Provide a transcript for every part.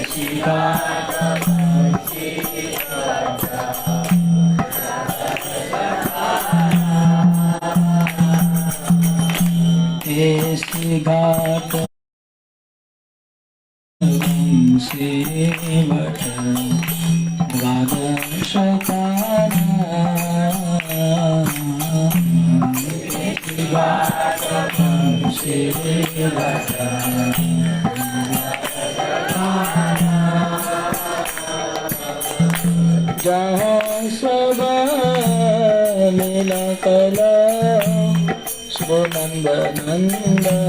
घाट सेवट द्वादश जहाँ सब लीला कला सुनंद नंदा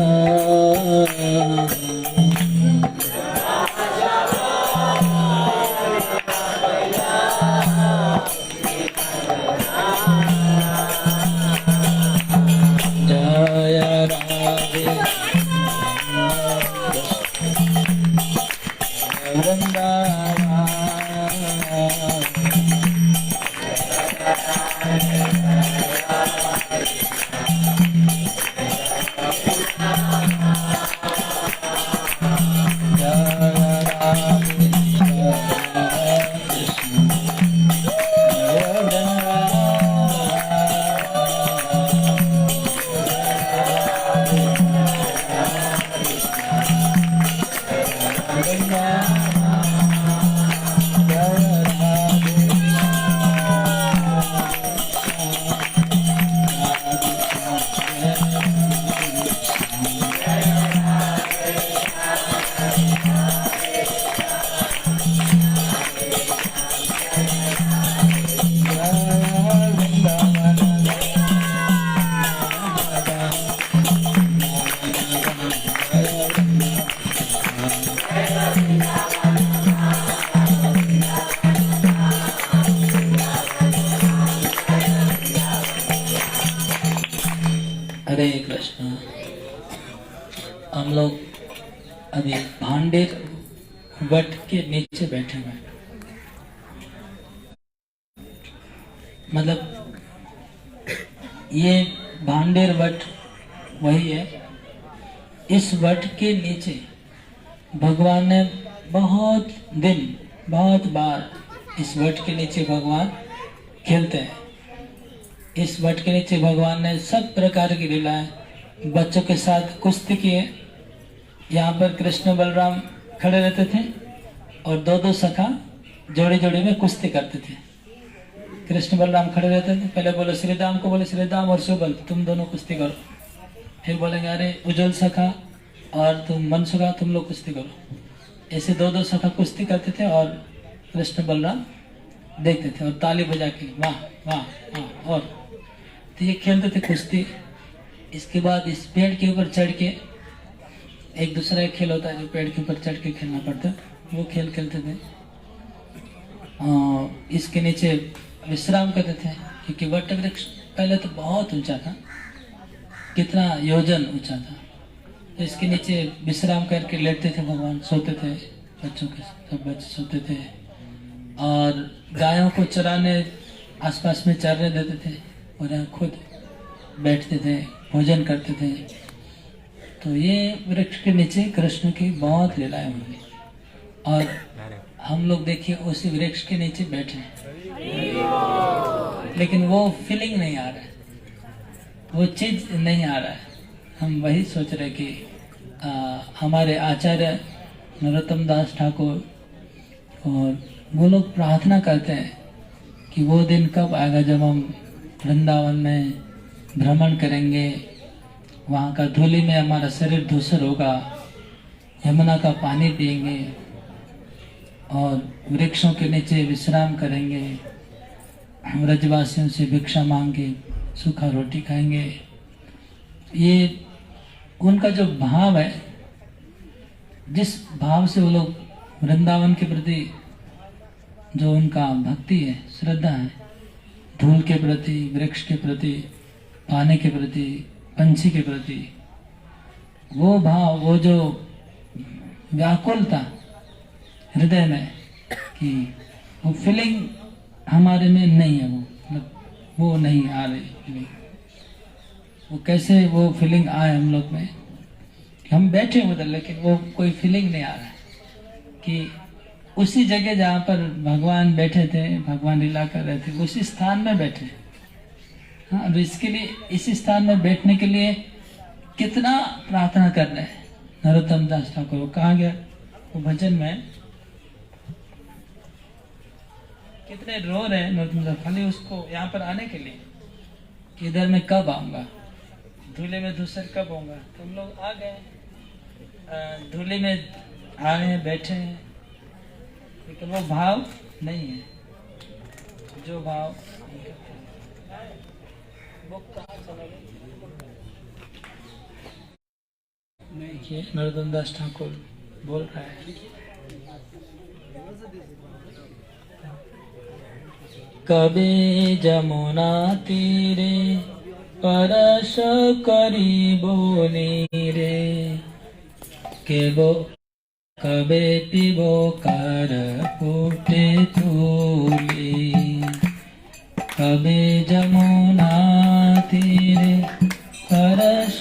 हरे कृष्ण। हम लोग अभी भांडेर वट के नीचे बैठे हुए हैं। मतलब ये भांडेर वट वही है। इस वट के नीचे भगवान ने बहुत दिन बहुत बार इस वट के नीचे भगवान खेलते हैं। इस वट के नीचे भगवान ने सब प्रकार की लीलाएं बच्चों के साथ कुश्ती किए। यहाँ पर कृष्ण बलराम खड़े रहते थे और दो दो सखा जोड़ी जोड़ी में कुश्ती करते थे। कृष्ण बलराम खड़े रहते थे, पहले बोले श्री राम को, बोले श्री राम और सुबल तुम दोनों कुश्ती करो। फिर बोलेंगे अरे उज्जवल सखा और तुम मन सखा तुम लोग कुश्ती करो। ऐसे दो दो सखा कुश्ती करते थे और कृष्ण बलराम देखते थे और ताली बजा के वाह वाह वाह। और तो ये खेलते थे कुश्ती। इसके बाद इस पेड़ के ऊपर चढ़ के, एक दूसरा खेल होता है जो पेड़ के ऊपर चढ़ के खेलना पड़ता है, वो खेल खेलते थे। इसके नीचे विश्राम करते थे क्योंकि वट वृक्ष पहले तो बहुत ऊंचा था, कितना योजन ऊंचा था। तो इसके नीचे विश्राम करके लेटते थे भगवान, सोते थे, बच्चों के सब बच्चे सोते थे। और गायों को चराने आसपास में चरने देते थे और यहाँ खुद बैठते थे, भोजन करते थे। तो ये वृक्ष के नीचे कृष्ण की बहुत लीलाएं हुई और हम लोग देखिए उसी वृक्ष के नीचे बैठे हैं, लेकिन वो फीलिंग नहीं आ रहा है, वो चीज नहीं आ रहा है। हम वही सोच रहे कि हमारे आचार्य नरोत्तम दास ठाकुर और वो लोग प्रार्थना करते हैं कि वो दिन कब आएगा जब हम वृंदावन में भ्रमण करेंगे, वहाँ का धूलि में हमारा शरीर धूसर होगा, यमुना का पानी पिएंगे और वृक्षों के नीचे विश्राम करेंगे, ब्रजवासियों से भिक्षा मांगे, सूखा रोटी खाएंगे। ये उनका जो भाव है, जिस भाव से वो लोग वृंदावन के प्रति जो उनका भक्ति है, श्रद्धा है, धूल के प्रति, वृक्ष के प्रति, पानी के प्रति, पंछी के प्रति, वो भाव, वो जो व्याकुलता हृदय में कि वो फीलिंग हमारे में नहीं है, वो नहीं आ रही। वो कैसे वो फीलिंग आए हम लोग में, हम बैठे उधर लेकिन वो कोई फीलिंग नहीं आ रहा है कि उसी जगह जहाँ पर भगवान बैठे थे, भगवान लीला कर रहे थे, उसी स्थान में बैठे। हाँ, और इसके लिए इसी स्थान में बैठने के लिए कितना प्रार्थना कर रहे हैं नरोत्तम दास ठाकुर। वो कहाँ गया? वो भजन में कितने रो रहे हैं नरोत्तम दास, खाली उसको यहाँ पर आने के लिए कि इधर मैं कब आऊंगा, धूले में दूसर कब आऊंगा। तो हम लोग आ गए, धूले में आए हैं, बैठे हैं, लेकिन वो भाव नहीं है जो भाव वो कहाँ चला गया। देखिए नरोत्तम दास ठाकुर बोल रहा है, कबे जमुना तीरे परश करी बोली रे, केबो कबे पिबो कर फूटे तूली, कबे जमुना तीरे परश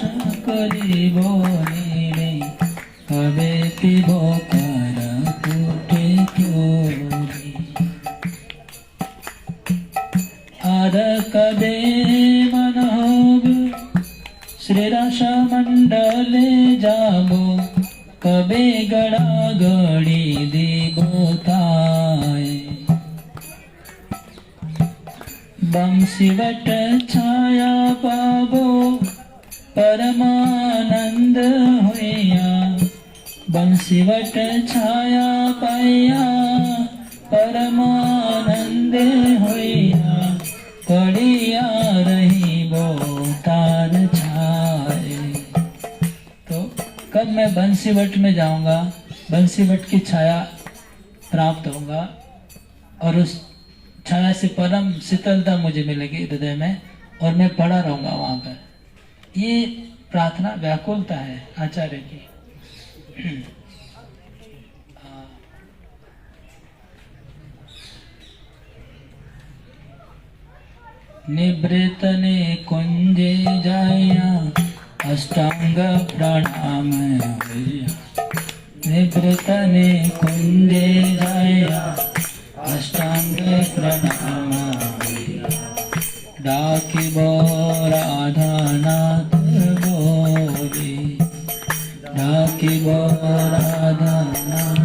करी बोली रे, कबे पिबो कर फूटे तूली, आर कबे मनोग श्री रस मंडले जाबो, कबे गड़ा गड़ी दीबोताए, बंसीवट छाया पाबो परमानंद होया, बंसीवट छाया पाया परमानंद होया, कड़िया रही वो तार छाए। तो कब मैं बंसीवट में जाऊंगा, बंसीवट की छाया प्राप्त होगा और उस छाया से परम शीतलता मुझे मिलेगी हृदय में और मैं पड़ा रहूंगा वहां पर। ये प्रार्थना व्याकुलता है आचार्य की। निवृतने कुंजे जाया अष्टांग प्रणाम भैया, निवृतने कुंजे जाया अष्टांग प्रणाम भैया, डाकी बो राधानाथ बोली, डाकी बो राधानाथ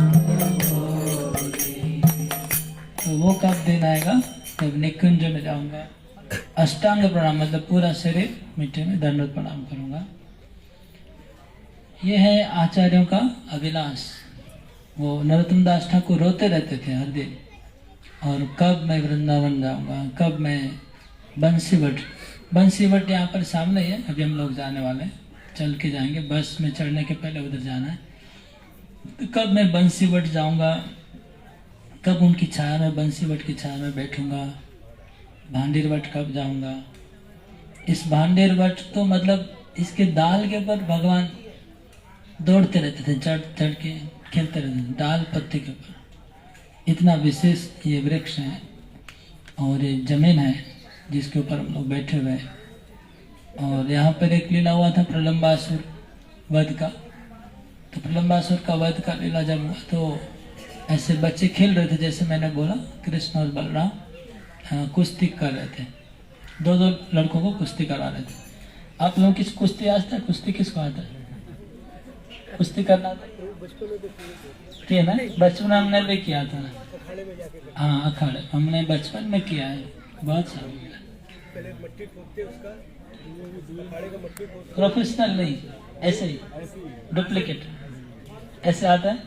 बोली। तो वो कब दिन आएगा? जब निकुंज में जाऊंगा, अष्टांग प्रणाम मतलब पूरा शरीर मिट्टी में दंडवत प्रणाम करूंगा। ये है आचार्यों का अभिलाष। वो नरोत्तम दास ठाकुर रोते रहते थे हर दिन, और कब मैं वृंदावन जाऊंगा, कब मैं बंसीवट। बंसीवट यहाँ पर सामने है, अभी हम लोग जाने वाले हैं, चल के जाएंगे, बस में चढ़ने के पहले उधर जाना है। तो कब मैं बंसीवट जाऊंगा, कब उनकी छाया में, बंसीवट की छाया में बैठूंगा। भांडेरवट कब जाऊंगा। इस भांडेरवट तो मतलब इसके दाल के ऊपर भगवान दौड़ते रहते थे, चढ़ चढ़ के खेलते रहते थे दाल पत्ते के ऊपर। इतना विशेष ये वृक्ष है और ये जमीन है जिसके ऊपर हम लोग बैठे हुए हैं। और यहाँ पर एक लीला हुआ था प्रलंबासुर वध का। तो प्रलंबासुर का वध का लीला जब हुआ तो ऐसे बच्चे खेल रहे थे, जैसे मैंने बोला कृष्ण और बलराम कुश्ती कर रहे थे, दो दो लड़कों को कुश्ती करा रहे थे। आप लोगों की कुश्ती आता है? कुश्ती किसको आता है? कुश्ती करना किया ना? बचपन में हमने भी किया था। हाँ अखाड़े हमने बचपन में किया है, बहुत साल हो गया। प्रोफेशनल नहीं, ऐसे ही डुप्लीकेट ऐसे आता है।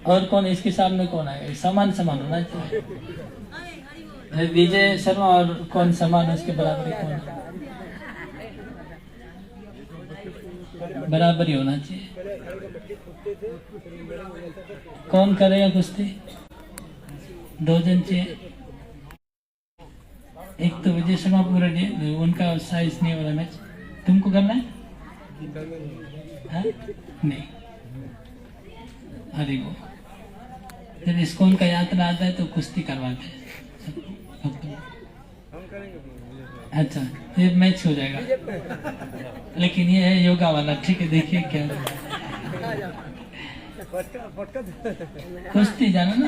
और कौन इसके सामने कौन आएगा? समान समान होना चाहिए। विजय शर्मा और कौन समान उसके बराबर ही कौन? बराबर ही होना चाहिए। कौन करेगा कुश्ती? दो जन चाहिए। एक तो विजय शर्मा पूरा नहीं, उनका साइज नहीं हो रहा मैच। तुमको करना है? नहीं। अरे वो जब इसको उनका यात्रा आता है तो कुश्ती करवाते हैं। अच्छा ये मैच हो जाएगा, लेकिन ये है योगा वाला। ठीक है देखिए क्या कुश्ती जाना ना?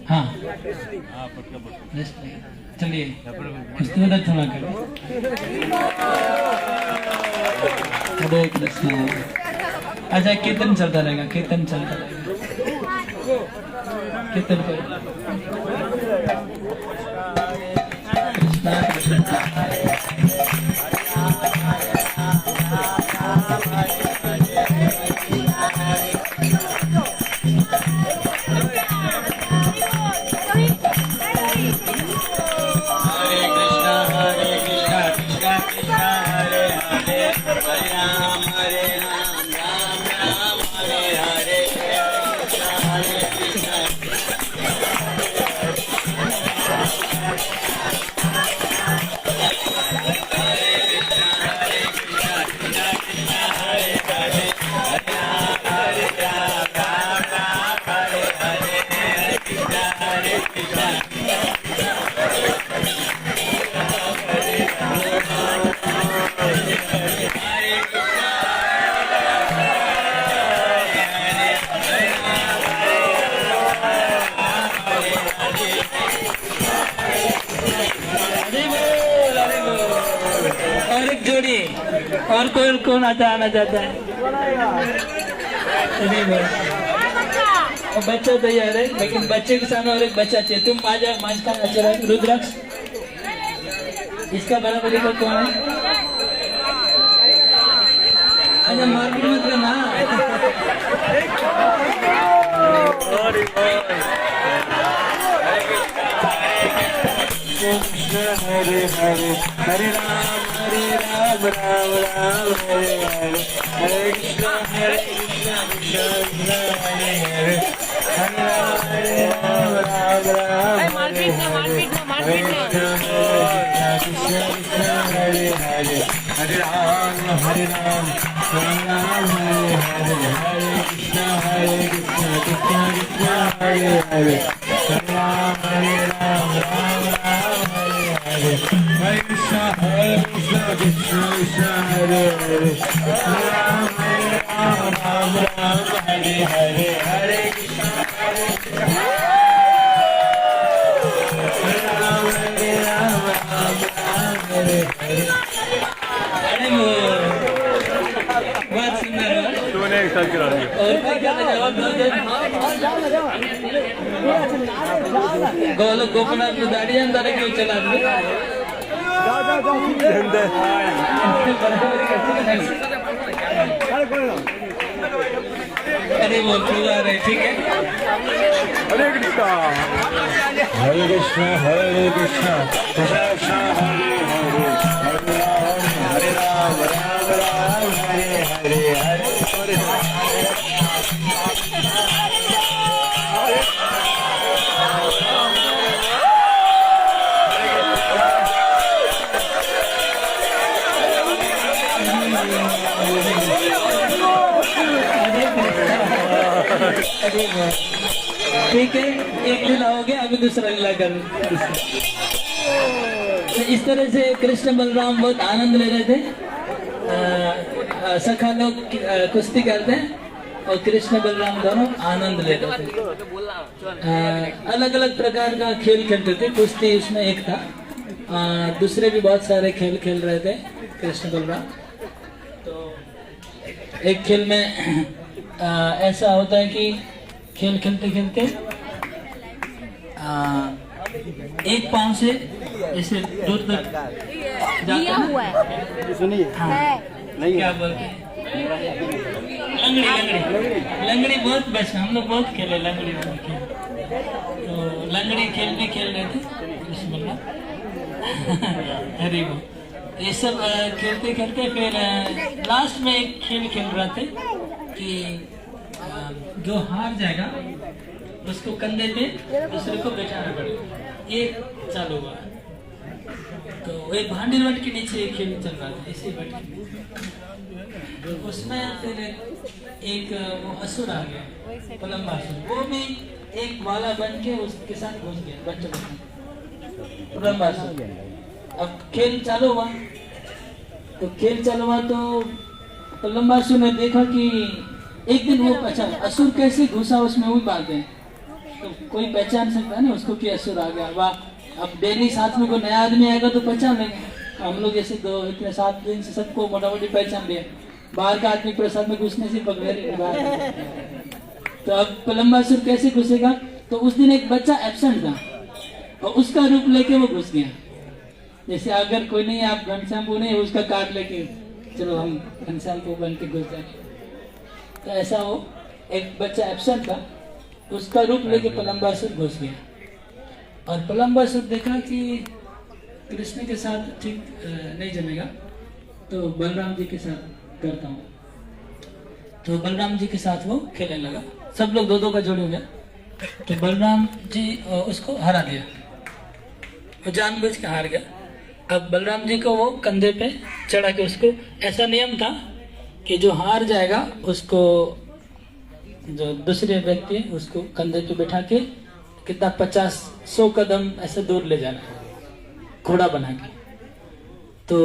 हाँ चलिए कुश्ती उधर थोड़ा करो। हरे कृष्ण। अच्छा कीर्तन चलता रहेगा, कीर्तन चलता रहेगा, कीर्तन करो। कृष्णा कृष्ण और कौन आना चाहता है? बच्चा तैयार है, लेकिन बच्चे के सामने और एक बच्चा चाहिए। तुम आ जाओ, मास्टर अच्छा रहे। रुद्राक्ष इसका बराबरी को कौन है? अच्छा मारपीट मत करना। हरे हरे हरे राम राम राम हरे हरे हरे कृष्ण कृष्ण कृष्ण हरे हरे हरे राम राम राम हरे हरे हरे कृष्ण कृष्ण कृष्ण हरे हरे हरे राम राम राम हरे हरे हरे कृष्ण कृष्ण कृष्ण हरे हरे हरे राम राम राम हरे कृष्ण कृष्ण कृष्ण हरे हरे हरे राम राम राम हरे हरे हरे कृष्ण राम राम हरे हरे। बहुत सुंदर तूने एक साथ करा दिया। गोलोक गोपनाथ में दाढ़ी अंदर क्यों चला दिया? अरे वो पूरा रहे, ठीक है। हरे कृष्ण हरे कृष्ण हरे कृष्ण कृष्ण कृष्ण हरे हरे हरे राम राम राम हरे हरे हरे ठीक है। एक लीला हो गया, अभी दूसरा लीला कर। इस तरह से कृष्ण बलराम बहुत आनंद ले रहे थे। सखा लोग कुश्ती करते हैं और कृष्ण बलराम दोनों आनंद ले रहे थे। अलग अलग प्रकार का खेल खेलते थे। कुश्ती उसमें एक था, दूसरे भी बहुत सारे खेल खेल रहे थे कृष्ण बलराम। तो एक खेल में ऐसा होता है कि खेल खेलते खेलते एक पांव से ऐसे दूर तक जाता है। सुनिए नहीं क्या बोलते हैं, लंगड़ी बहुत बस हम लोग बहुत खेले लंगड़ी खेल। तो लंगड़ी खेल रहे थे कृष्ण बलराम। हरी वो ये सब खेलते खेलते फिर लास्ट में एक खेल खेल रहे थे कि जो हार जाएगा उसको कंधे पे दूसरे को बैठाना पड़ेगा। एक चालू हुआ तो एक भांडी वट के नीचे एक खेल चल रहा था, इसी वट के उसमें फिर एक वो असुर आ गया, प्रलंबासुर। वो भी एक वाला बन के उसके साथ घुस गया बच्चों के। अब खेल चालू हुआ तो प्रलंबासुर ने देखा कि एक दिन वो अच्छा असुर कैसे घुसा उसमें, वही बात है। तो कोई पहचान सकता है ना उसको कि असुर आ गया। वाह, अब डेली साथ में कोई नया आदमी आएगा तो पहचान लेंगे। हम लोग जैसे दो इतने 7 दिन से सबको मोटामोटी पहचान लिया, बाहर का आदमी प्रसाद में घुसने से पकड़े। तो अब प्रलंबासुर कैसे घुसेगा? तो उस दिन एक बच्चा एब्सेंट था और उसका रूप लेके वो घुस गया। जैसे अगर कोई नहीं, आप घनश्यामपुर नहीं, उसका कार्ड लेके चलो हम घनश्यामपुर बन के घुस जाएंगे। तो ऐसा वो एक बच्चा एब्सेंट था, उसका रूप लेके प्रलंबासुर घुस गया। और प्रलंबासुर देखा कि कृष्ण के साथ ठीक नहीं जमेगा, तो बलराम जी के साथ करता हूँ। तो बलराम जी के साथ वो खेलने लगा, सब लोग 2-2 का जोड़ी हो गया। तो बलराम जी उसको हरा दिया, वो जानबूझ के हार गया। अब बलराम जी को वो कंधे पे चढ़ा के, उसको ऐसा नियम था कि जो हार जाएगा उसको, जो दूसरे व्यक्ति उसको कंधे पे बैठा के कितना 50-100 कदम ऐसे दूर ले जाना, घोड़ा बना के। तो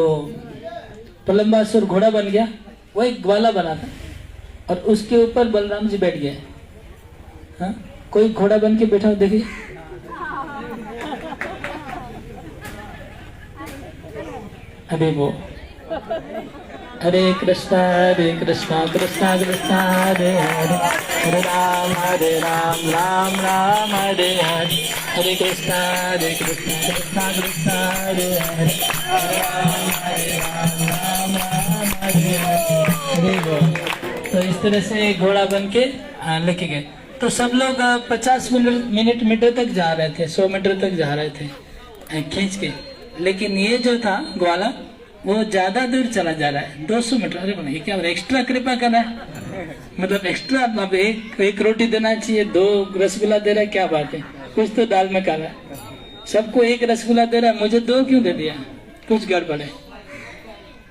प्रलंबासुर घोड़ा बन गया, वो एक ग्वाला बना था और उसके ऊपर बलराम जी बैठ गए। हाँ, कोई घोड़ा बन के बैठा हो देखिए। अभी वो हरे कृष्णा कृष्णा कृष्णा हरे हरे, हरे राम राम राम हरे हरे, हरे कृष्णा कृष्णा कृष्णा हरे हरे, हरे राम राम हरे हरे। तो इस तरह से घोड़ा बन के लेके गए। तो सब लोग 50 मीटर तक जा रहे थे, 100 मीटर तक जा रहे थे खींच के। लेकिन ये जो था ग्वाला, वो ज्यादा दूर चला जा रहा है, 200 मीटर। अरे बोले क्या एक्स्ट्रा कृपा कर रहा है, मतलब एक्स्ट्रा। अब एक रोटी देना चाहिए, 2 रसगुल्ला दे रहा है, क्या बात है, कुछ तो दाल में काला है। सबको 1 रसगुल्ला दे रहा है, मुझे 2 क्यों दे दिया, कुछ गड़बड़ है।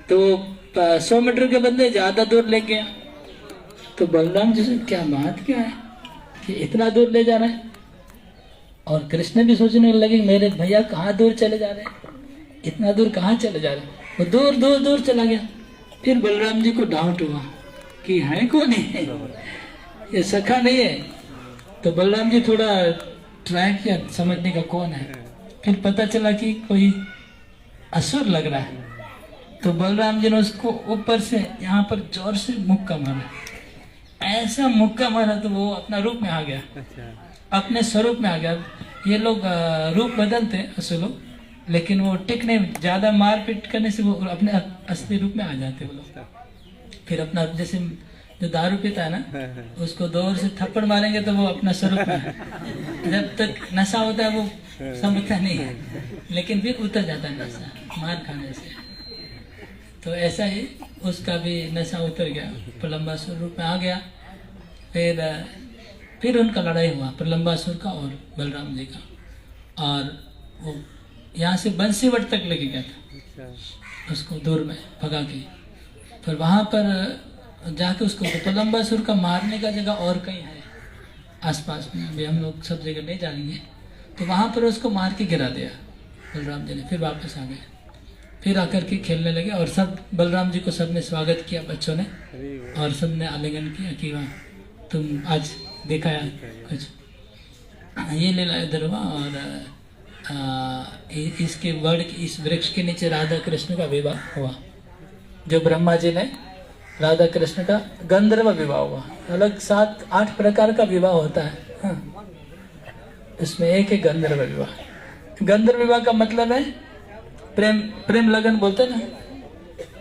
तो 100 मीटर के बदले ज्यादा दूर ले गया। तो बलराम जी से क्या बात क्या है कि इतना दूर ले जा रहा है। और कृष्ण भी सोचने लगे मेरे भैया कहाँ दूर चले जा रहे हैं, इतना दूर कहाँ चले जा रहे हैं। वो दूर दूर दूर चला गया। फिर बलराम जी को डाउट हुआ कि है कौन है, ये सखा नहीं है। तो बलराम जी थोड़ा ट्राई किया समझने का कौन है। फिर पता चला कि कोई असुर लग रहा है। तो बलराम जी ने उसको ऊपर से यहाँ पर जोर से मुक्का मारा, ऐसा मुक्का मारा तो वो अपना रूप में आ गया, अपने स्वरूप में आ गया। ये लोग रूप बदलते असुर लोग, लेकिन वो टिकने, ज्यादा मारपीट करने से वो अपने असली रूप में आ जाते वो लोग। फिर अपना, जैसे जो दारू पीता है ना, उसको जोर से थप्पड़ मारेंगे तो वो अपना स्वरूप में, जब तक नशा होता है वो समझता नहीं है, लेकिन फिर उतर जाता है नशा मार खाने से। तो ऐसा ही उसका भी नशा उतर गया, प्रलंबासुर रूप में आ गया। फिर उनका लड़ाई हुआ, प्रलंबासुर का और बलराम जी का। और वो यहाँ से बंसीवट तक लेके गया था, उसको दूर में भगा के। फिर वहाँ पर जाके उसको, प्रलंबासुर का मारने का जगह और कहीं है आसपास में, अभी हम लोग सब जगह नहीं जानेंगे। तो वहाँ पर उसको मार के गिरा दिया बलराम जी ने। फिर वापस आ गए, फिर आकर के खेलने लगे। और सब बलराम जी को सबने स्वागत किया, बच्चों ने, और सबने आलिंगन किया कि वाह तुम आज दिखाया कुछ। ये लीला इधर हुआ। और इसके वड, इस वृक्ष के नीचे राधा कृष्ण का विवाह हुआ, जो ब्रह्मा जी ने राधा कृष्ण का गंधर्व विवाह हुआ। अलग 7-8 प्रकार का विवाह होता है। हाँ, इसमें एक है गंधर्व विवाह। गंधर्व विवाह का मतलब है प्रेम लगन बोलते ना,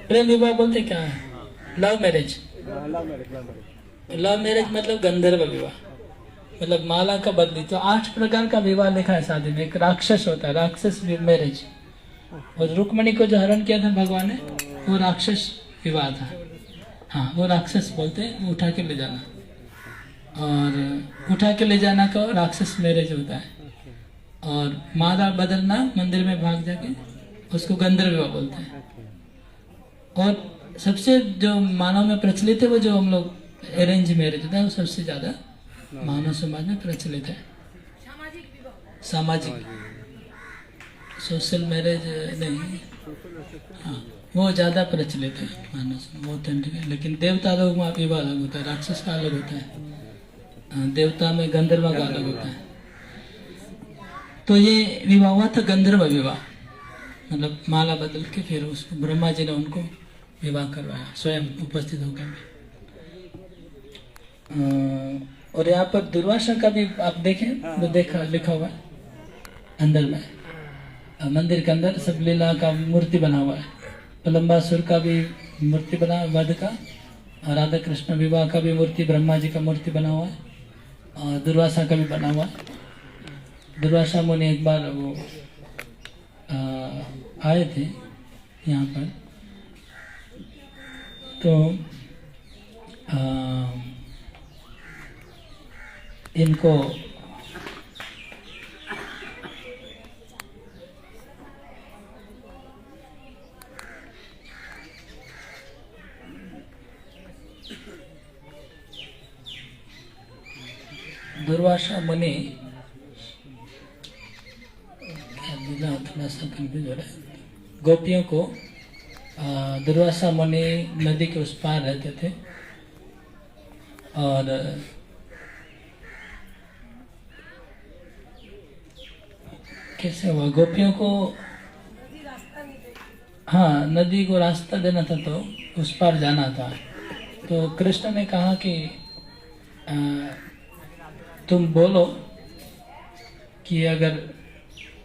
प्रेम विवाह बोलते क्या है, लव मैरिज। लव मैरिज मतलब गंधर्व विवाह, मतलब माला का बदली। तो 8 प्रकार का विवाह लिखा है शादी में। एक राक्षस होता है, राक्षस मैरिज। और रुक्मणी को जो हरण किया था भगवान ने, वो राक्षस विवाह था। हाँ, वो राक्षस बोलते हैं, वो उठा के ले जाना। और उठा के ले जाना का राक्षस मैरिज होता है। और माला बदलना, मंदिर में भाग जाके, उसको गंधर्व विवाह बोलते हैं। और सबसे जो मानव में प्रचलित है, वो जो हम लोग अरेंज मैरिज होता है, वो सबसे ज्यादा मानव समाज में प्रचलित है। सामाजिक, सोशल मैरिज नहीं। हाँ, वो ज़्यादा प्रचलित है मानस में, वो ऑथेंटिक है। लेकिन देवता लोग में विवाह अलग होता है, राक्षस का अलग होता है, देवता में गंधर्व का अलग होता है। तो ये विवाह हुआ था गंधर्व विवाह, मतलब माला बदल के फिर उसको ब्रह्मा जी ने उनको विवाह करवाया स्वयं उपस्थित होकर। और यहाँ पर दुर्वासा का भी आप देखें तो देखा लिखा हुआ है अंदर में, मंदिर के अंदर सब लीला का मूर्ति बना हुआ है। प्रलंबासुर का भी मूर्ति बना वध का, और राधा कृष्ण विवाह का भी मूर्ति, ब्रह्मा जी का मूर्ति बना हुआ है, और दुर्वासा का भी बना हुआ है। दुर्वासा मुनि एक बार वो आए थे यहाँ पर, तो इनको दुर्वासा मुनि थोड़ा सा कंफ्यूज हो रहा है। गोपियों को दुर्वासा मुनि नदी के उस पार रहते थे, और कैसे हुआ गोपियों को, हाँ नदी को रास्ता देना था तो उस पार जाना था। तो कृष्ण ने कहा कि तुम बोलो कि अगर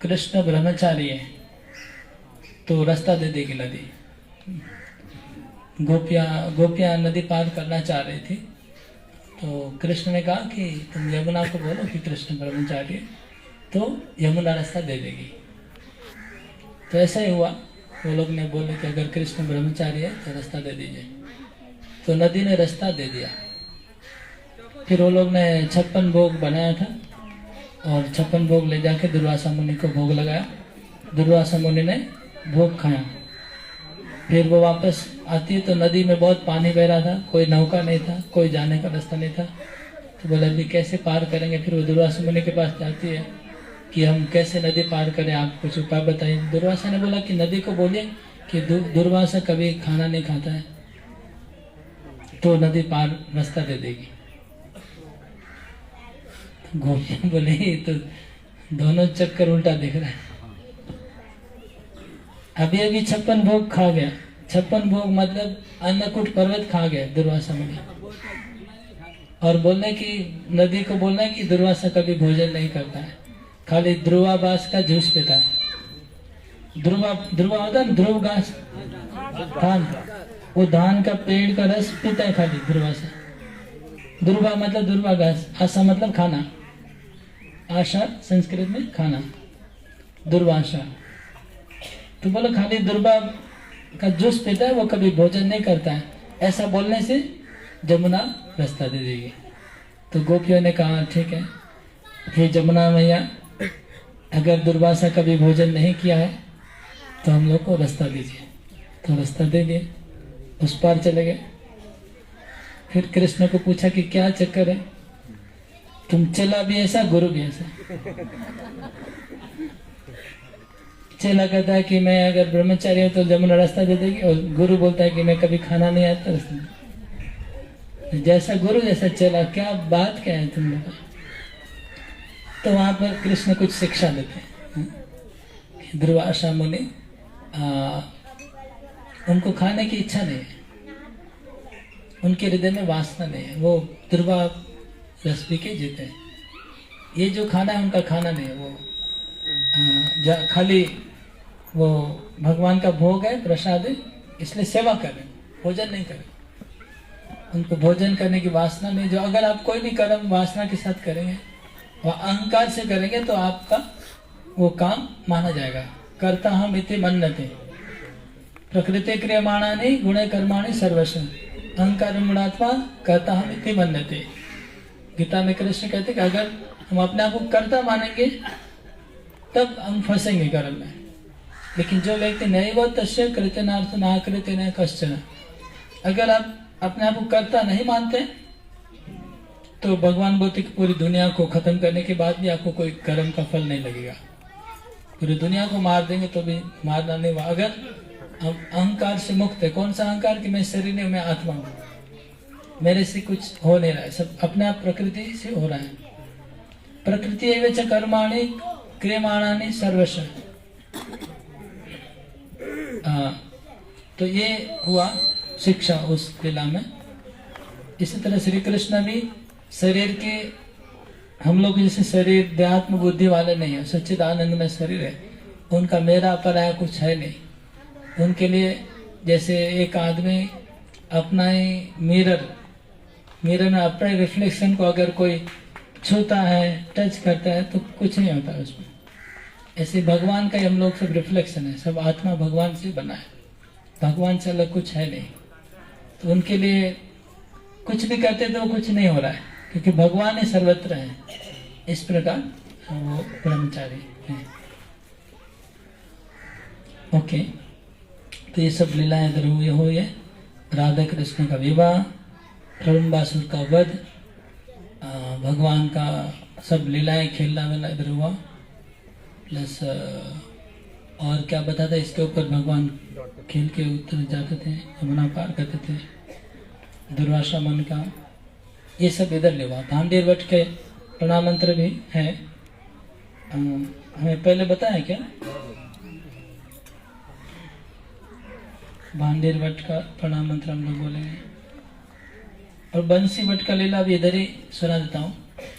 कृष्ण ब्रह्मचारी है तो रास्ता दे देगी नदी। गोपियां नदी पार करना चाह रही थी, तो कृष्ण ने कहा कि तुम यमुना को बोलो कि कृष्ण ब्रह्मचारी है तो यमुना रास्ता दे देगी। तो ऐसा ही हुआ, वो लोग ने बोले कि अगर कृष्ण ब्रह्मचारी है तो रास्ता दे दीजिए। तो नदी ने रास्ता दे दिया। फिर वो लोग ने 56 भोग बनाया था, और 56 भोग ले जाके दुर्वासा मुनि को भोग लगाया। दुर्वासा मुनि ने भोग खाया। फिर वो वापस आती है तो नदी में बहुत पानी बह रहा था, कोई नौका नहीं था, कोई जाने का रास्ता नहीं था। तो बोले अभी कैसे पार करेंगे। फिर वो दुर्वासा मुनि के पास जाती है कि हम कैसे नदी पार करें, आप कुछ उपाय बताइए। दुर्वासा ने बोला कि नदी को बोलिए कि दुर्वासा कभी खाना नहीं खाता है तो नदी पार रास्ता दे देगी। गोपियां बोले ये तो दोनों चक्कर उल्टा दिख रहा है। अभी अभी 56 भोग खा गया। 56 भोग मतलब अन्नकूट पर्वत खा गया दुर्वासा मुनि, और बोलने की नदी को बोलना है कि दुर्वासा कभी भोजन नहीं करता है, खाली ध्रुवाबास का जूस पीता है। ध्रुवा होता है ध्रुव घास, धान, वो धान का पेड़ का रस पीता है खाली दुर्वासा। दुर्वा मतलब दुर्वा घास, आशा मतलब खाना, आशा संस्कृत में खाना, दुर्वासा। तो बोलो खाली दुर्वा का जूस पीता है, वो कभी भोजन नहीं करता है। ऐसा बोलने से जमुना रास्ता दे देगी। तो गोपियों ने कहा ठीक है, हे जमुना मैया, अगर दुर्वासा कभी भोजन नहीं किया है तो हम लोग को रास्ता दीजिए। तो रास्ता दे दिए, उस पार चले गए। फिर कृष्ण को पूछा कि क्या चक्कर है, तुम चेला भी ऐसा गुरु भी ऐसा। चेला कहता है कि मैं अगर ब्रह्मचारी हूँ तो जमुना रास्ता दे देगी, और गुरु बोलता है कि मैं कभी खाना नहीं आता रास्ता। जैसा गुरु जैसा चेला, क्या बात क्या है तुम लोग। तो वहां पर कृष्ण कुछ शिक्षा देते हैं। दुर्वासा मुनि उनको खाने की इच्छा नहीं है, उनके हृदय में वासना नहीं है, वो दुर्वा रस पी के जीते हैं। ये जो खाना है उनका खाना नहीं है, वो खाली वो भगवान का भोग है, प्रसाद है, इसलिए सेवा करें, भोजन नहीं करें। उनको भोजन करने की वासना नहीं। जो अगर आप कोई भी कर्म वासना के साथ करेंगे, वह अहंकार से करेंगे तो आपका वो काम माना जाएगा। कर्ता हम इति मन्यते, प्रकृति क्रियमाणानि गुणे कर्माणि सर्वस्व, अहंकार गुणात्मा कर्ता हम इति मन्यते। गीता में कृष्ण कहते कि अगर हम अपने आप को कर्ता मानेंगे तब हम फंसेंगे कर्म में। लेकिन जो व्यक्ति नहीं वो तस्य कृत्यनार्थ ना कृत्य न कश्चन, अगर आप अपने आप को कर्ता नहीं मानते तो भगवान बोलते कि पूरी दुनिया को खत्म करने के बाद भी आपको कोई कर्म का फल नहीं लगेगा। पूरी दुनिया को मार देंगे तो भी मारना नहीं हुआ। अगर हम अहंकार से मुक्त है। कौन सा अहंकार? कि मैं शरीर नहीं, मैं आत्मा हूँ, मेरे से कुछ हो नहीं रहा है, सब अपने आप प्रकृति से हो रहा है। प्रकृति एवं च कर्माणि क्रियमाणानि सर्वश। तो ये हुआ शिक्षा उस लीला में। इसी तरह श्री कृष्ण भी शरीर के, हम लोग जैसे शरीर देहात्म बुद्धि वाले नहीं है, सच्चिदानंद में शरीर है, उनका मेरा पराया कुछ है नहीं। उनके लिए जैसे एक आदमी अपना ही मिरर में अपना ही रिफ्लेक्शन को अगर कोई छूता है, टच करता है, तो कुछ नहीं होता उसमें। ऐसे भगवान का ही हम लोग सब रिफ्लेक्शन है, सब आत्मा भगवान से बना है, भगवान से अलग कुछ है नहीं। तो उनके लिए कुछ भी करते तो कुछ नहीं हो रहा है, क्योंकि भगवान ही सर्वत्र है। इस प्रकार वो ब्रह्मचारी है। ओके, तो ये सब लीलाएं इधर हुई है। राधा कृष्ण का विवाह, रंबासुर का वध, भगवान का सब लीलाएं खेलना वेला इधर हुआ। प्लस और क्या बताता, इसके ऊपर भगवान खेल के उतर जाते थे, यमुना पार करते थे, दुर्वासा मन का, ये सब इधर हुआ। भांडेर वट के प्रणाम मंत्र भी है, हमें पहले बताया क्या? भांडेर वट का प्रणाम मंत्र हम लोग बोलेंगे। और बंसी वट का लीला भी इधर ही सुना देता हूँ।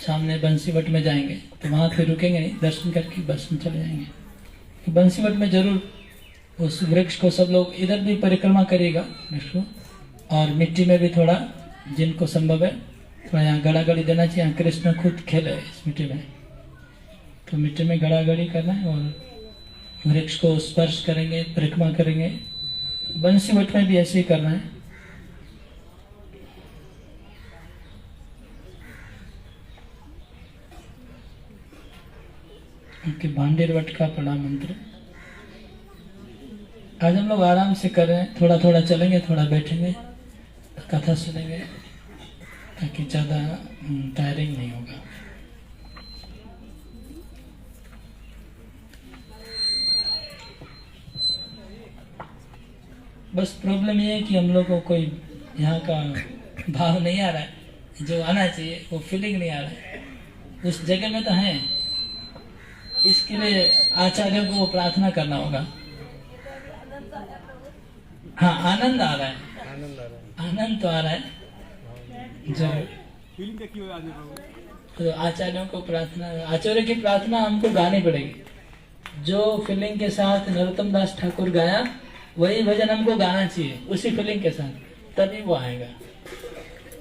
सामने बंसी वट में जाएंगे तो वहाँ फिर रुकेंगे नहीं, दर्शन करके बस में चले जाएंगे। तो बंसी वट में जरूर उस वृक्ष को सब लोग इधर भी परिक्रमा करेगा वृक्ष को, और मिट्टी में भी थोड़ा जिनको संभव है थोड़ा यहाँ गड़ा गड़ी देना चाहिए। यहाँ कृष्ण खुद खेले इस मिट्टी में, तो मिट्टी में गड़ा गड़ी करना है और वृक्ष को स्पर्श करेंगे, परिक्रमा करेंगे। बंसी वट में भी ऐसे ही करना है। उनके भांडेर वट का प्रणाम मंत्र आज हम लोग आराम से कर रहे हैं। थोड़ा थोड़ा चलेंगे, थोड़ा बैठेंगे, कथा सुनेंगे, ताकि ज़्यादा टायरिंग नहीं होगा। बस प्रॉब्लम ये है कि हम लोग को कोई यहाँ का भाव नहीं आ रहा है, जो आना चाहिए वो फीलिंग नहीं आ रहा है। उस जगह में तो है, इसके लिए आचार्यों को प्रार्थना करना होगा। हाँ, आनंद आ रहा है, आनंद तो आ रहा है जरूर। तो आचार्यों को प्रार्थना, आचार्य की प्रार्थना हमको गानी पड़ेगी। जो फीलिंग के साथ नरोत्तम दास ठाकुर गाया वही भजन हमको गाना चाहिए, उसी फीलिंग के साथ, तभी वो आएगा,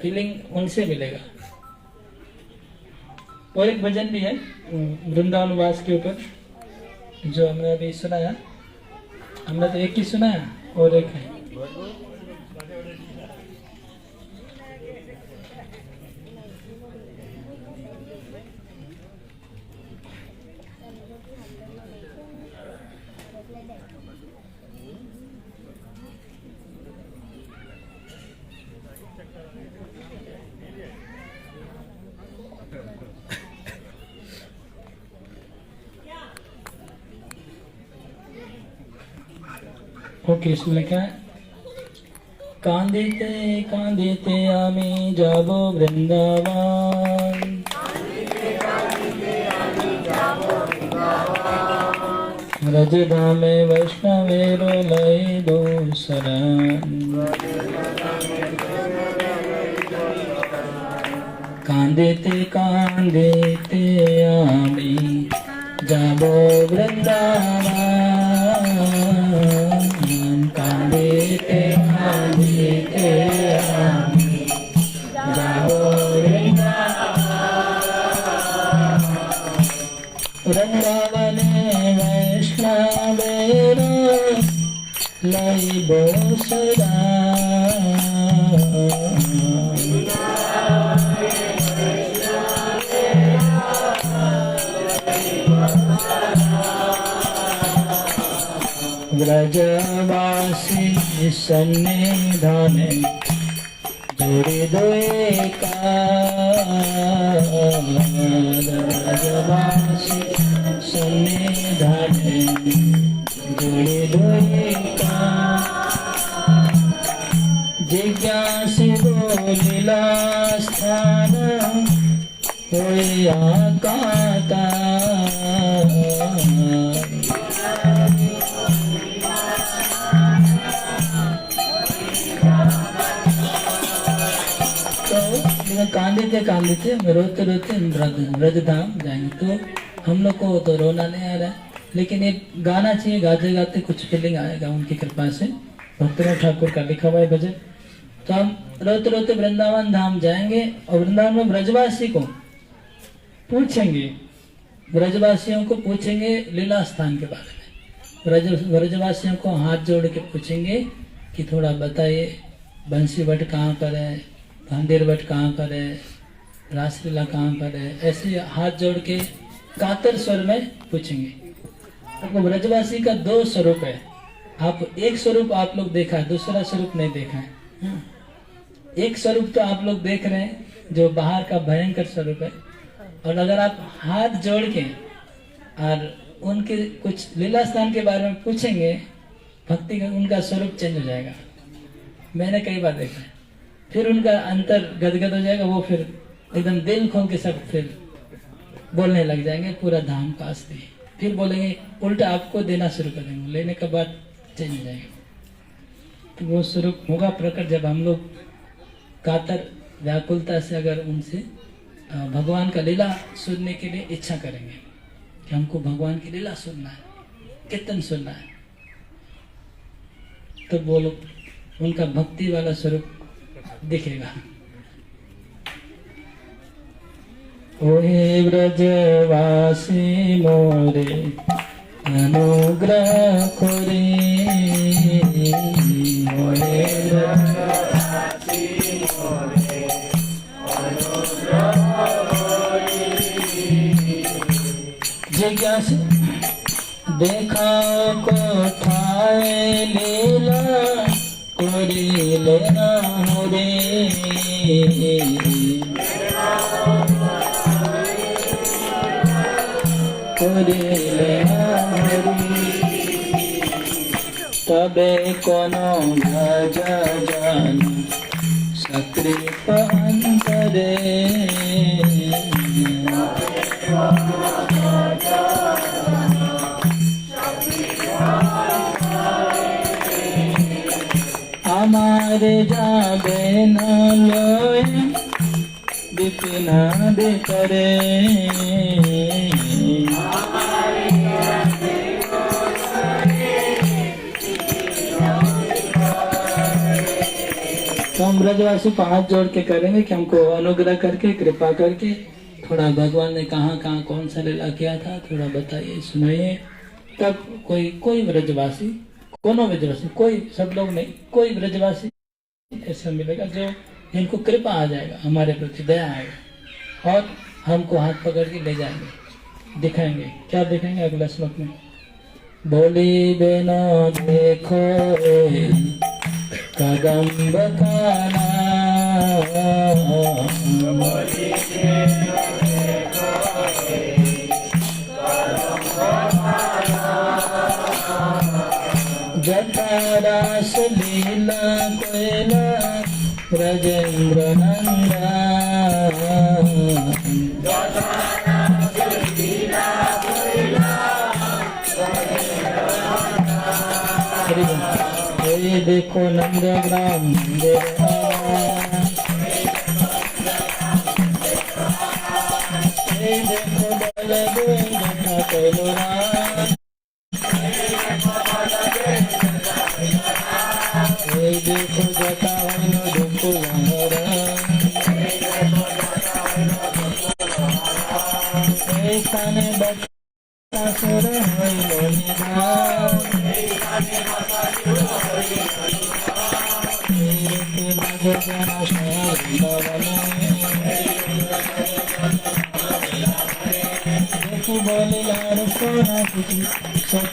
फीलिंग उनसे मिलेगा। और एक भजन भी है वृंदावन वास के ऊपर, जो हमने अभी सुनाया। हमने तो एक ही सुनाया और एक है। ओके, इसमें लिखा है, कांदिते कांदिते आमी जाबो वृंदावन, व्रजधामे वैष्णवेरो लय दो शरण। कांदिते कांदिते आमी जाबो वृंदावन, कांदिते कांदिते आमी जाबो वृंदावन, वैष्णवेरो लइबो शरण। व्रजवासी सन्निधाने जोड़े दो व्रजवासी सन्निधाने जोड़े दो छान होया काता। तो कांदे थे रोते रोते ब्रज धाम जाएंगे। तो हम लोग को तो रोना नहीं आ रहा है, लेकिन एक गाना चाहिए, गाते गाते कुछ फीलिंग आएगा उनकी कृपा से। भक्तनाथ ठाकुर का लिखा हुआ है भजन। तो हम रोते रोते वृंदावन धाम जाएंगे और वृंदावन में ब्रजवासी को पूछेंगे, ब्रजवासियों को पूछेंगे लीला स्थान के बारे में। ब्रजवासियों को हाथ जोड़ के पूछेंगे कि थोड़ा बताइए बंसी भट्ट कहाँ पर है, भांडेर भट्ट कहाँ पर है, रासलीला कहाँ पर है। ऐसे हाथ जोड़ के कातर स्वर में पूछेंगे। आपको ब्रजवासी का 2 स्वरूप है। आप एक स्वरूप आप लोग देखा है, दूसरा स्वरूप नहीं देखा है। एक स्वरूप तो आप लोग देख रहे हैं जो बाहर का भयंकर स्वरूप है। और अगर आप हाथ जोड़ के और उनके कुछ लीला स्थान के बारे में पूछेंगे, भक्ति का उनका स्वरूप चेंज हो जाएगा। मैंने कई बार देखा है। फिर उनका अंतर गदगद हो जाएगा, वो फिर एकदम दिल खोल के सब फिर बोलने लग जाएंगे पूरा धाम का असली। फिर बोलेंगे, उल्टा आपको देना शुरू कर देंगे, लेने के बाद चेंज हो जाएगा। तो वो स्वरूप होगा प्रकट जब हम लोग कातर व्याकुलता से अगर उनसे भगवान का लीला सुनने के लिए इच्छा करेंगे कि हमको भगवान की लीला सुनना है, कीर्तन सुनना है, तो वो लोग उनका भक्ति वाला स्वरूप दिखेगा। ओहे ब्रजवासी मोरे अनुग्रह खोरे, ओहे ब्रजवासी मोरे अनुग्रह खोरे। जिज्ञासा देखा को ठाए लीला कोरी लेना रे। तबे कोनो भज जन सकृप अंतरे। हमारे जाबे न लोए विपिन करे। तो हम ब्रजवासी को हाथ जोड़ के करेंगे कि हमको अनुग्रह करके कृपा करके थोड़ा भगवान ने कहाँ कहाँ कौन सा लीला किया था थोड़ा बताइए, सुनाइए। तब कोई ब्रजवासी, कोनो ब्रजवासी, कोई सब लोग नहीं, कोई ब्रजवासी ऐसा मिलेगा जो जिनको कृपा आ जाएगा, हमारे प्रति दया आएगा और हमको हाथ पकड़ के ले जाएंगे, दिखाएंगे। क्या दिखाएंगे अगला श्लोक में? बोली बेनो देखो कदम्ब खाना, जटारास लीला कोयला ब्रजेंद्र नंदा। ये देखो नंदग्राम ये देखो बलदेव कोलोरा, ये देखो जटावैनो दुकुलहरा, ऐसाने बच्चासुर होइलो निधान।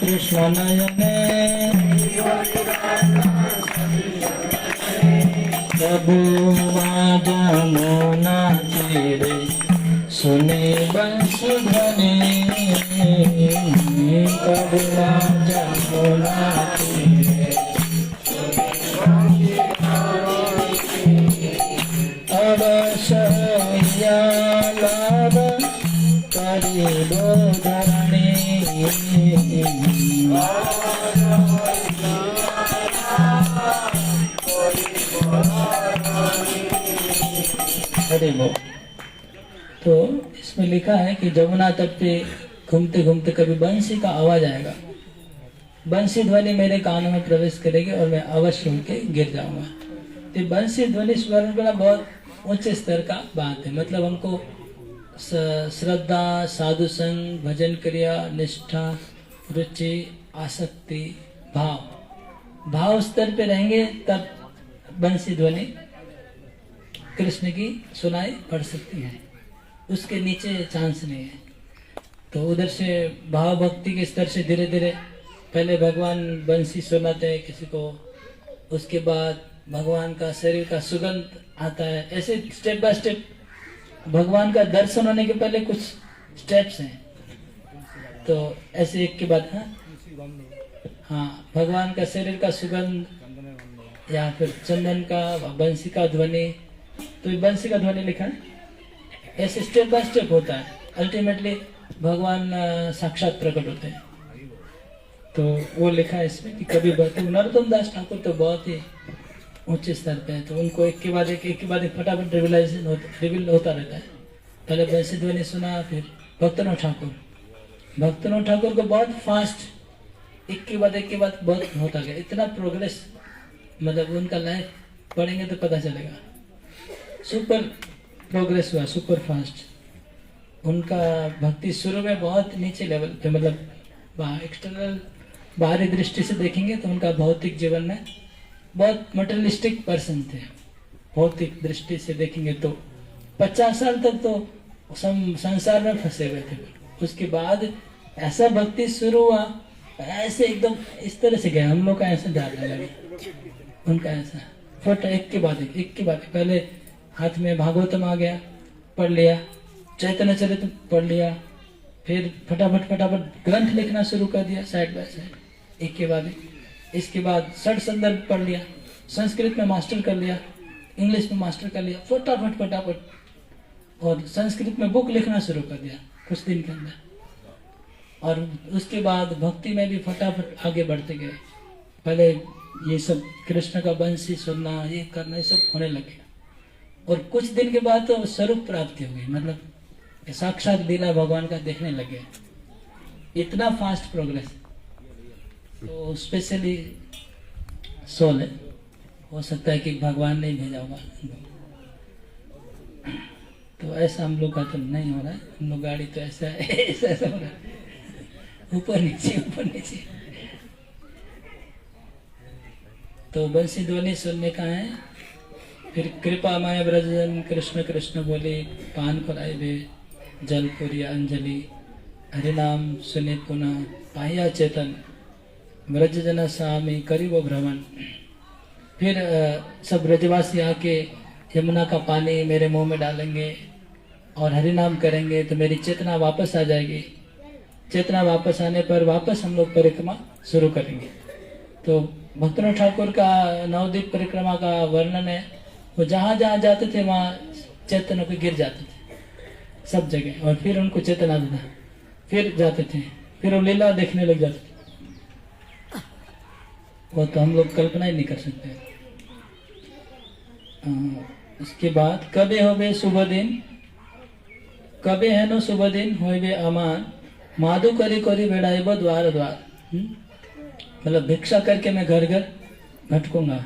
कृष्ण नयने प्रभु जमुना तीरे सुने बंसुधने, प्रभु जमुना तीरे अवसर लाभ करिबो धरणी। हरि बोल। तो इसमें लिखा है कि जमुना तट पे घूमते घूमते कभी बंसी का आवाज आएगा, बंसी ध्वनि मेरे कानों में प्रवेश करेगी और मैं अवश्य उनके गिर जाऊंगा। तो बंसी ध्वनि स्मरण करना बहुत ऊंचे स्तर का बात है। मतलब हमको श्रद्धा, साधु संग, भजन क्रिया, निष्ठा, रुचि, आसक्ति, भाव स्तर पे रहेंगे तब बंसी ध्वनि कृष्ण की सुनाई पड़ सकती है, उसके नीचे चांस नहीं है। तो उधर से भाव भक्ति के स्तर से धीरे धीरे पहले भगवान बंसी सुनाते हैं किसी को, उसके बाद भगवान का शरीर का सुगंध आता है। ऐसे स्टेप बाय स्टेप भगवान का दर्शन होने के पहले कुछ स्टेप्स हैं। तो ऐसे एक के बाद हाँ, भगवान का शरीर का सुगंध या फिर चंदन का, बंसी का ध्वनि। तो बंसी का ध्वनि लिखा है, ऐसे स्टेप बाय स्टेप होता है। अल्टीमेटली भगवान साक्षात प्रकट होते हैं। तो वो लिखा है इसमें कि कभी नरोत्तम दास ठाकुर तो बहुत ही ऊंचे स्तर पे है, तो उनको एक के बाद एक फटाफट रिवील होता रहता है। पहले बंसी ध्वनि सुना, फिर भक्तनोद ठाकुर को बहुत फास्ट एक के बाद बहुत होता गया। इतना प्रोग्रेस, मतलब उनका लाइफ पढ़ेंगे तो पता चलेगा, सुपर प्रोग्रेस हुआ, सुपर फास्ट। उनका भक्ति शुरू में बहुत नीचे लेवल पे, मतलब एक्सटर्नल बाहरी दृष्टि से देखेंगे तो उनका भौतिक जीवन में बहुत मटेरियलिस्टिक पर्सन थे। भौतिक दृष्टि से देखेंगे तो 50 साल तक तो संसार में फंसे हुए थे। उसके बाद ऐसा भक्ति शुरू हुआ, ऐसे एकदम इस तरह से गया, हम लोग का ऐसे डालने लगे, उनका ऐसा फोटो एक के बाद एक। पहले हाथ में भागवतम आ गया, पढ़ लिया, चैतन्य चरित्र पढ़ लिया, फिर फटाफट ग्रंथ लिखना शुरू कर दिया साइड बाय साइड, एक के बाद एक। इसके बाद षट संदर्भ पढ़ लिया, संस्कृत में मास्टर कर लिया, इंग्लिश में मास्टर कर लिया, फटाफट और संस्कृत में बुक लिखना शुरू कर दिया कुछ दिन के अंदर। और उसके बाद भक्ति में भी फटाफट आगे बढ़ते गए। पहले ये सब कृष्ण का बंसी सुनना, ये करना, ये सब होने लगे। और कुछ दिन के बाद तो स्वरूप प्राप्ति हो गई, मतलब साक्षात लीला भगवान का देखने लगे। इतना फास्ट प्रोग्रेस। तो स्पेशली सोल है, हो सकता है कि भगवान ने भेजा होगा। तो ऐसा हम लोग का तो नहीं हो रहा है, हम लोग गाड़ी तो ऐसा है, ऐसा हो रहा है, ऊपर नीचे। तो बंसी ध्वनि सुनने का है। फिर कृपा माय ब्रजन कृष्ण कृष्ण बोले, पान खिलाए वे जल पुरिया अंजलि, हरिनाम सुने पुनः पाया चेतन, ब्रजजन स्वामी करीबो भ्रमण। फिर सब ब्रजवासी आके यमुना का पानी मेरे मुंह में डालेंगे और हरिनाम करेंगे तो मेरी चेतना वापस आ जाएगी। चेतना वापस आने पर वापस हम लोग परिक्रमा शुरू करेंगे। तो भक्तनोद ठाकुर का नवद्वीप परिक्रमा का वर्णन है, वो जहाँ जहाँ जाते थे वहाँ चैतन्य पे गिर जाते थे सब जगह, और फिर उनको चेतना देना, फिर जाते थे, फिर वो लीला देखने लग जाते थे। वो तो हम लोग कल्पना ही नहीं कर सकते। उसके बाद कबे होबे शुभ दिन, कबे है नो शुभ दिन होबे अमान, माधु करी करी बेड़ाइबो द्वार द्वार। मतलब भिक्षा करके मैं घर घर भटकूंगा।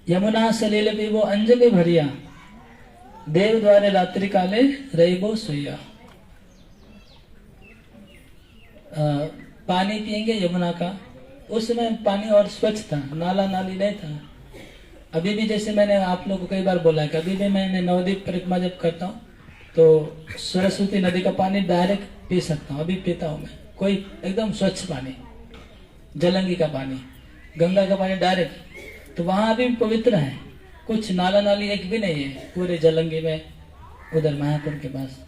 यमुना सलील पीबो अंजलि भरिया, देव द्वारे रात्रि काले रहीबो सोया। पानी पियेंगे यमुना का। उस समय पानी और स्वच्छ था, नाला नाली नहीं था। अभी भी जैसे मैंने आप लोगों को कई बार बोला है, कभी भी मैंने नवद्वीप परिक्रमा जब करता हूँ तो सरस्वती नदी का पानी डायरेक्ट पी सकता हूँ, अभी पीता हूँ मैं, कोई एकदम स्वच्छ पानी, जलंगी का पानी, गंगा का पानी डायरेक्ट। तो वहाँ भी पवित्र है, कुछ नाला नाली एक भी नहीं है पूरे जलंगी में, उधर मायापुर के पास।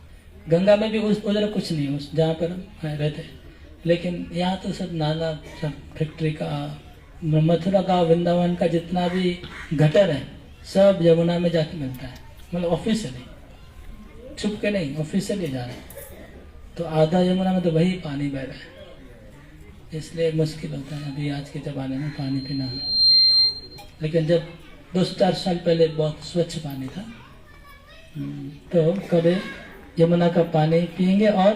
गंगा में भी उधर कुछ नहीं, उस जहाँ पर हम रहते। लेकिन यहाँ तो सब नाला, सब फैक्ट्री का, मथुरा का, वृंदावन का जितना भी गटर है सब यमुना में जाके मिलता है, मतलब ऑफिशियली। छुप के नहीं, ऑफिशियली जा रहे हैं, तो आधा यमुना में तो वही पानी बह रहा है, इसलिए मुश्किल होता है अभी आज के ज़माने में पानी पीना। लेकिन जब 200-400 साल पहले बहुत स्वच्छ पानी था, तो कभी यमुना का पानी पिएंगे और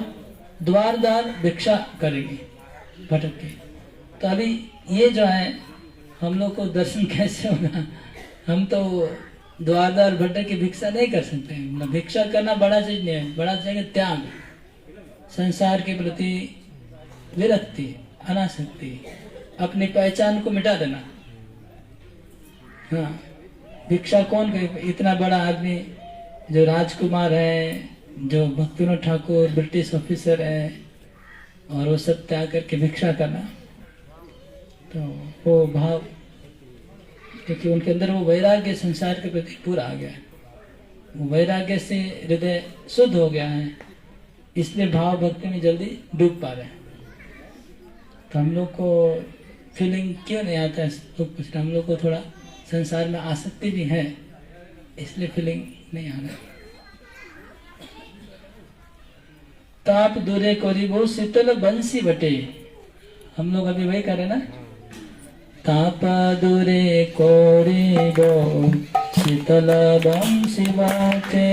द्वार द्वार भिक्षा करेंगे भटक के। तो अभी ये जो है हम लोग को दर्शन कैसे होगा? हम तो द्वार द्वार भटक के भिक्षा नहीं कर सकते हैं। भिक्षा करना बड़ा चीज नहीं है, बड़ा चीज है त्याग, संसार के प्रति विरक्ति, अनासक्ति, अपनी पहचान को मिटा देना। हाँ, भिक्षा कौन करे? इतना बड़ा आदमी जो राजकुमार है, जो भक्तिविनोद ठाकुर ब्रिटिश ऑफिसर है, और वो सब त्याग करके भिक्षा करना, तो वो भाव, क्योंकि उनके अंदर वो वैराग्य संसार के प्रति पूरा आ गया है, वो वैराग्य से हृदय शुद्ध हो गया है, इसलिए भाव भक्ति में जल्दी डूब पा रहे हैं। तो हम लोग को फीलिंग क्यों नहीं आता है? लोग पूछते, हम लोग को थोड़ा संसार में आसक्ति भी है, इसलिए फीलिंग नहीं आ रहा। ताप दूरे कोरिबो शीतल बंसी बटे, हम लोग अभी वही कर रहे ना। ताप दूरे कोरिबो शीतल बंसी बटे,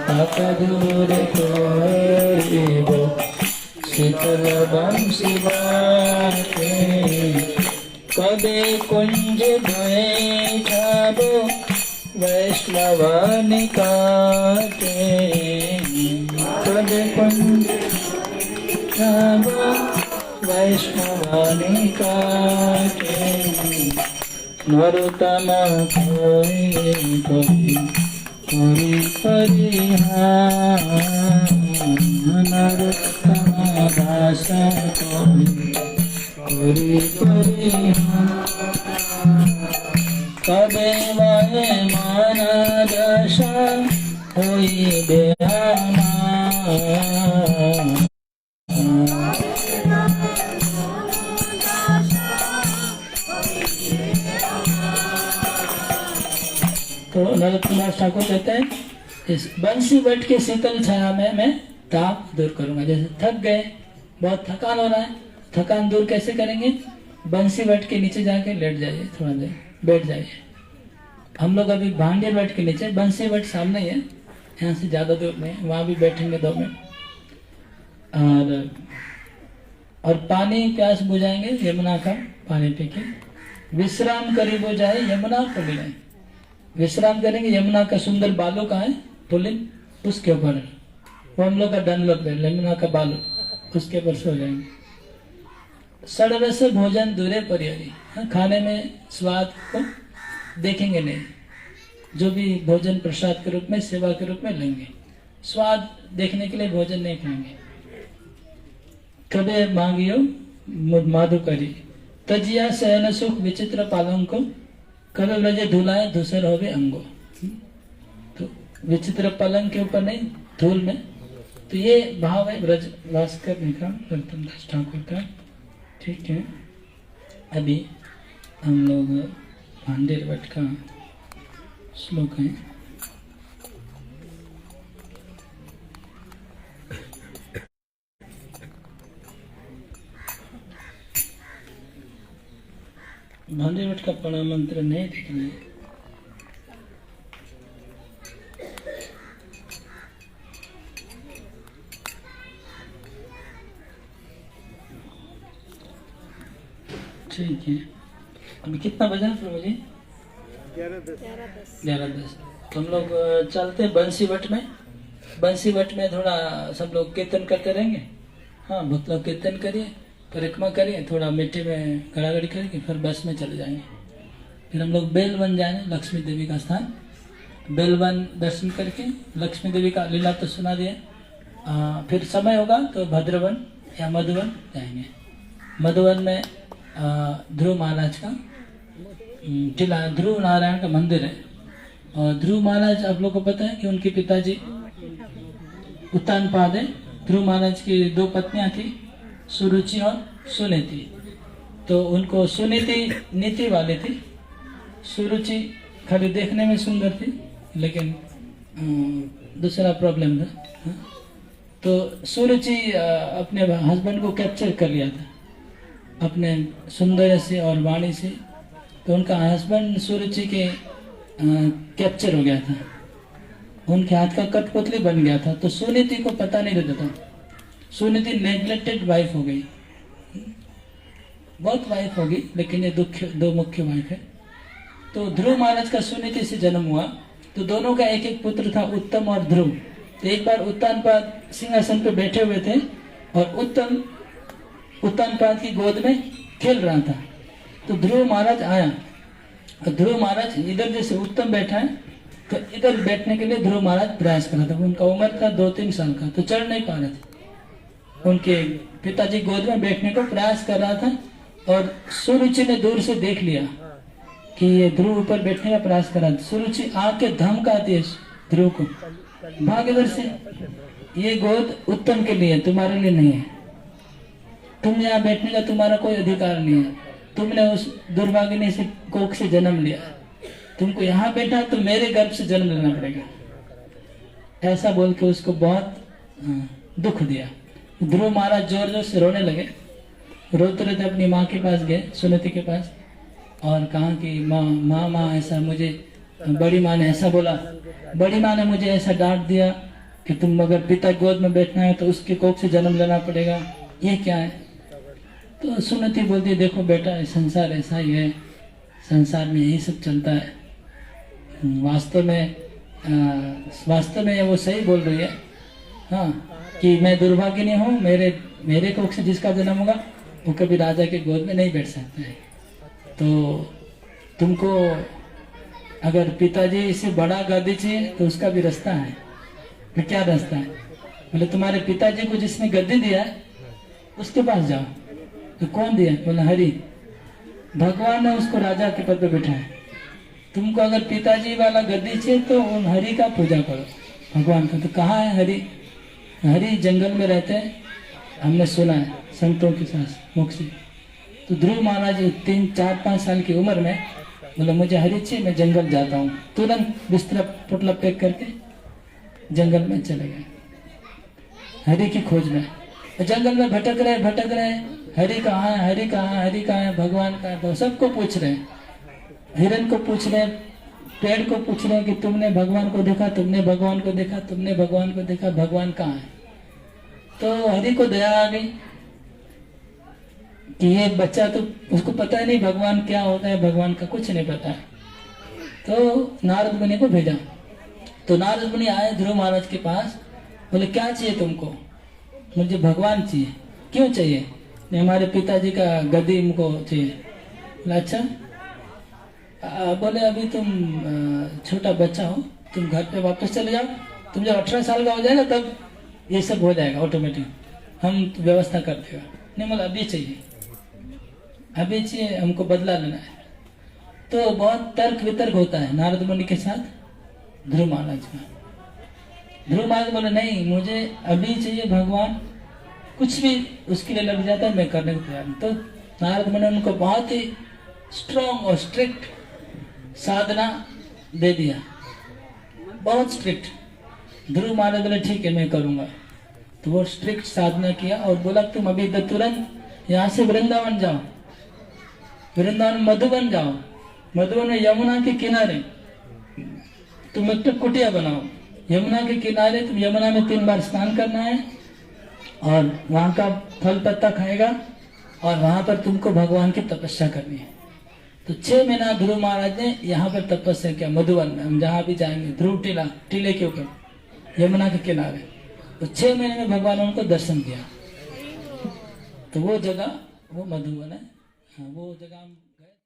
ताप दूरे कोरिबो शीतल बंसी बटे, कदे कुंज बैठाबो वैष्णव निकाटे, कदे कुंज बैठाबो वैष्णव निकाटे, नरोत्तम कोई कोई कोई परिहार, नरोत्तम दास कोई परिहार, कबे वाहे मान दशा होई बेहाना। तो नरोत्तम दास ठाकुर कहते हैं, इस बंसी बट के शीतल छाया में मैं ताप दूर करूंगा। जैसे थक गए, बहुत थकान हो रहा है, थकान दूर कैसे करेंगे? बंसी बट के नीचे जाके लेट जाइए, थोड़ा देर बैठ जाइए। हम लोग अभी भांडे बट के नीचे, बंसी बट सामने ही है, यहाँ से ज्यादा दूर नहीं, वहां भी बैठेंगे 2 मिनट, और पानी प्यास बुझाएंगे यमुना का पानी पी के, विश्राम करीब हो जाए यमुना को मिले, विश्राम करेंगे। यमुना का सुंदर बालू का है पुलिन, उसके ऊपर वो हम लोग का डनलप है, यमुना का बालू, उसके ऊपर सो जाएंगे। सड़रस भोजन दूरे परिहरी, खाने में स्वाद को देखेंगे नहीं, जो भी भोजन प्रसाद के रूप में, सेवा के रूप में लेंगे, स्वाद देखने के लिए भोजन नहीं खाएंगे। कबे मांगियो माधु करी, तजिया शयन सुख विचित्र पालंको, कबे ब्रजे धुलाए धूसर होवे अंगो। तो विचित्र पलंग के ऊपर नहीं, धूल में। तो ये भाव है ब्रज वास करने का, नरोत्तम दास ठाकुर का। ठीक है, अभी हम लोग भांडेर भट्ट का श्लोक है। भांडेर भट्ट का प्रणाम मंत्र नहीं देखना है। ठीक है, अभी कितना बजा प्रभु जी? 11:10। तो हम लोग चलते बंसी बट में। बंसी बट में थोड़ा सब लोग कीर्तन करते रहेंगे। हाँ, बहुत लोग कीर्तन करिए, परिक्रमा करिए, थोड़ा मिट्टी में गड़ागड़ी करेंगे, फिर बस में चले जाएंगे। फिर हम लोग बेलवन जाएंगे, लक्ष्मी देवी का स्थान। बेलवन दर्शन करके लक्ष्मी देवी का लीला तो सुना दिया। फिर समय होगा तो भद्रवन या मधुवन जाएंगे। मधुवन में ध्रुव महाराज का टीला, ध्रुव नारायण का मंदिर है। और ध्रुव महाराज, आप लोग को पता है कि उनके पिताजी उत्तानपाद है। ध्रुव महाराज की 2 पत्नियां थी, सुरुचि और सुनीति। तो उनको सुनीति नीति वाली थी, सुरुचि खाली देखने में सुंदर थी, लेकिन दूसरा प्रॉब्लम था। हाँ? तो सुरुचि अपने हस्बैंड को कैप्चर कर लिया था अपने सौंदर्य से और वाणी से। तो उनका हस्बैंड सुरुचि के कैप्चर हो गया था, उनके हाथ का कठपुतली बन गया था। तो सुनीति को पता नहीं रहता था, सुनीति नेग्लेक्टेड वाइफ हो गई। बहुत वाइफ होगी लेकिन ये दो मुख्य वाइफ है। तो ध्रुव महाराज का सुनीति से जन्म हुआ। तो दोनों का एक एक पुत्र था, उत्तम और ध्रुव। तो एक बार उत्तानपाद सिंहासन पे बैठे हुए थे और उत्तम उत्तानपाद की गोद में खेल रहा था। तो ध्रुव महाराज आया और ध्रुव महाराज इधर जैसे उत्तम बैठा है तो इधर बैठने के लिए ध्रुव महाराज प्रयास कर रहा था। उनका उम्र था 2-3 साल का, तो चढ़ नहीं पा रहे थे। उनके पिताजी गोद में बैठने को प्रयास कर रहा था और सुरुचि ने दूर से देख लिया कि ये ध्रुव ऊपर बैठने का प्रयास कर रहा था। सुरुचि आके धमकाती है ध्रुव को, भाग इधर से, ये गोद उत्तम के लिए, तुम्हारे लिए नहीं है। तुम यहाँ बैठने का तुम्हारा कोई अधिकार नहीं है। तुमने उस दुर्भागिनी से कोख से जन्म लिया, तुमको यहाँ बैठा तो मेरे गर्भ से जन्म लेना पड़ेगा। ऐसा बोल के उसको बहुत दुख दिया। ध्रुव महाराज जोर जोर से रोने लगे। रोते रोते अपनी माँ के पास गए, सुनीति के पास, और कहा कि माँ ऐसा मुझे, बड़ी माँ ने ऐसा बोला, बड़ी माँ ने मुझे ऐसा डांट दिया कि तुम अगर पिता गोद में बैठना है तो उसके कोख से जन्म लेना पड़ेगा, ये क्या है। तो सुनीति बोलती, देखो बेटा, संसार ऐसा ही है, संसार में यही सब चलता है। वास्तव में वो सही बोल रही है। हाँ, कि मैं दुर्भागिनी हूँ, मेरे कोख से जिसका जन्म होगा वो कभी राजा के गोद में नहीं बैठ सकता है। तो तुमको अगर पिताजी से बड़ा गद्दी चाहिए तो उसका भी रास्ता है। तो क्या रास्ता है? बोले तुम्हारे पिताजी को जिसने गद्दी दिया है उसके पास जाओ। तो कौन दिया? बोला हरि, भगवान ने उसको राजा के पद पे बिठाया। तुमको अगर पिताजी वाला गद्दी चाहिए तो उन हरि का पूजा करो, भगवान का। तो कहाँ है हरि? हरि जंगल में रहते हैं, हमने सुना है संतों के साथ मुख से। तो ध्रुव महाराज 3-4-5 साल की उम्र में बोला मुझे हरि चाहिए, मैं जंगल जाता हूँ। तुरंत बिस्तरा पुटला पैक करके जंगल में चले गए हरि की खोज में। जंगल में भटक रहे, हरि कहाँ है, हरि कहाँ है, हरि कहाँ है, भगवान कहाँ है। तो सबको पूछ रहे हैं, हिरन को पूछ रहे हैं, पेड़ को पूछ रहे हैं कि तुमने भगवान को देखा, तुमने भगवान को देखा, तुमने भगवान को देखा, भगवान कहाँ है। तो हरि को दया आ गई कि ये बच्चा तो उसको पता ही नहीं भगवान क्या होता है, भगवान का कुछ नहीं पता है। तो नारद मुनि को भेजा। तो नारद मुनि आए ध्रुव महाराज के पास, बोले क्या चाहिए तुमको? मुझे भगवान चाहिए। क्यों चाहिए? हमारे पिताजी का गद्दी हमको चाहिए। बोले अच्छा। बोले अभी तुम छोटा बच्चा हो, तुम घर पे वापस चले जाओ, तुम जब 18 साल का हो जाएगा तब ये सब हो जाएगा ऑटोमेटिक, हम व्यवस्था कर देगा। नहीं, बोला अभी चाहिए, अभी चाहिए, हमको बदला लेना है। तो बहुत तर्क वितर्क होता है नारद मुनि के साथ ध्रुव महाराज का। ध्रुव महाराज बोले नहीं, मुझे अभी चाहिए भगवान, कुछ भी उसके लिए लग जाता है मैं करने को तैयार हूं। तो नारद मुनि ने उनको बहुत ही स्ट्रॉन्ग और स्ट्रिक्ट साधना दे दिया, बहुत स्ट्रिक्ट। ध्रुव महाराज बोले ठीक है मैं करूंगा। तो वो स्ट्रिक्ट साधना किया और बोला तुम अभी तुरंत यहाँ से वृंदावन जाओ, वृंदावन मधुबन जाओ, मधुबन में यमुना के किनारे तुम एक कुटिया बनाओ, यमुना के किनारे तुम यमुना में 3 बार स्नान करना है और वहां का फल पत्ता खाएगा और वहां पर तुमको भगवान की तपस्या करनी है। तो 6 महीना ध्रुव महाराज ने यहाँ पर तपस्या किया मधुबन में। हम जहाँ भी जाएंगे ध्रुव टीले के ऊपर यमुना के किनारे, तो 6 महीने में भगवान ने उनको दर्शन दिया। तो वो जगह वो मधुबन है। हाँ, वो जगह